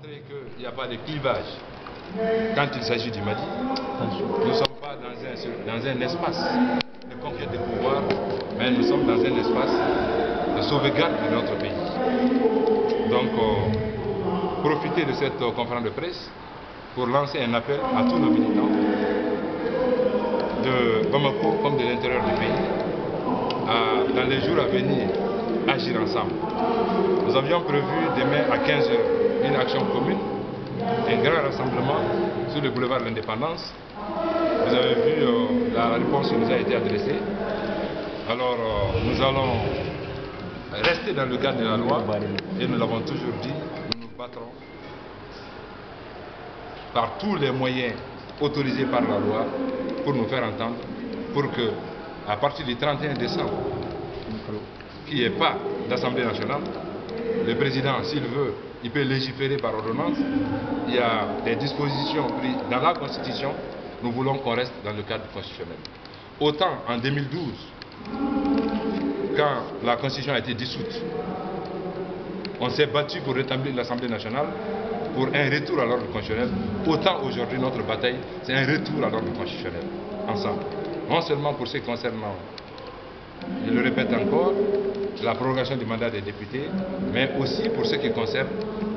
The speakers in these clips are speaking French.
montrer qu'il n'y a pas de clivage quand il s'agit du Mali. Nous ne sommes pas dans un espace de conquête de pouvoir, mais nous sommes dans un espace de sauvegarde de notre pays. Donc, profitez de cette conférence de presse pour lancer un appel à tous nos militants de Bamako comme de l'intérieur du pays, dans les jours à venir, agir ensemble. Nous avions prévu demain à 15 h une action commune, un grand rassemblement sur le boulevard de l'Indépendance. Vous avez vu la réponse qui nous a été adressée. Alors nous allons rester dans le cadre de la loi et nous l'avons toujours dit, nous nous battrons par tous les moyens autorisés par la loi pour nous faire entendre, pour que à partir du 31 décembre, qu'il n'y ait pas d'Assemblée nationale, le président, s'il veut, il peut légiférer par ordonnance. Il y a des dispositions prises dans la Constitution. Nous voulons qu'on reste dans le cadre constitutionnel. Autant en 2012, quand la Constitution a été dissoute, on s'est battu pour rétablir l'Assemblée nationale, pour un retour à l'ordre constitutionnel. Autant aujourd'hui, notre bataille, c'est un retour à l'ordre constitutionnel, ensemble. Non seulement pour ce qui concerne, je le répète encore, la prorogation du mandat des députés, mais aussi pour ce qui concerne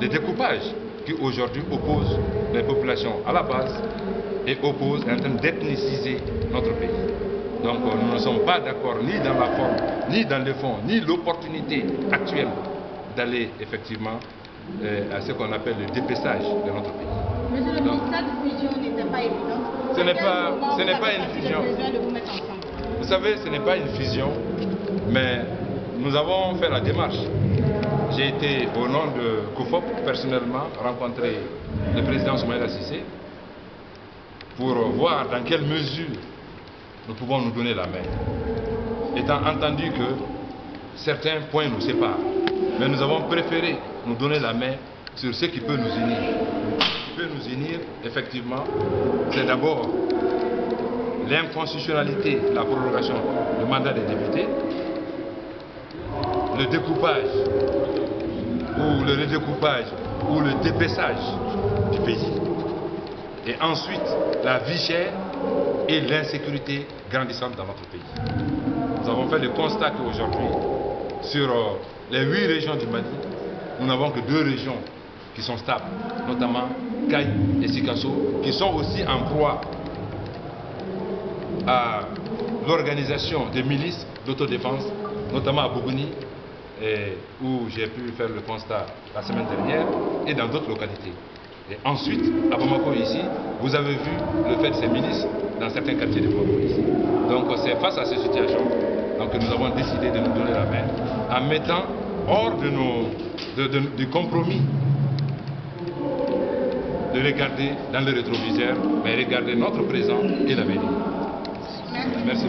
les découpages qui aujourd'hui opposent les populations à la base et opposent, en train d'ethniciser notre pays. Donc nous ne sommes pas d'accord ni dans la forme, ni dans le fond, ni l'opportunité actuelle d'aller effectivement à ce qu'on appelle le dépeçage de notre pays. Monsieur le ministre, cette fusion n'était pas évidente. Ce n'est pas une fusion. Vous savez, ce n'est pas une fusion, mais nous avons fait la démarche. J'ai été, au nom de COFOP, personnellement, rencontrer le président Soumaïla Cissé pour voir dans quelle mesure nous pouvons nous donner la main. Étant entendu que certains points nous séparent, mais nous avons préféré nous donner la main sur ce qui peut nous unir. Ce qui peut nous unir, effectivement, c'est d'abord l'inconstitutionnalité de la prorogation du mandat des députés, le découpage ou le redécoupage ou le dépeçage du pays, et ensuite la vie chère et l'insécurité grandissante dans notre pays. Nous avons fait le constat qu'aujourd'hui, sur les 8 régions du Mali, nous n'avons que 2 régions qui sont stables, notamment Kaï et Sikasso, qui sont aussi en proie à l'organisation des milices d'autodéfense, notamment à Bougouni, où j'ai pu faire le constat la semaine dernière, et dans d'autres localités. Et ensuite, à Bamako ici, vous avez vu le fait de ces milices dans certains quartiers de Bamako ici. Donc c'est face à ces situations que nous avons décidé de nous donner la main, en mettant hors de du compromis de regarder dans le rétroviseur, mais regarder notre présent et l'avenir. Merci.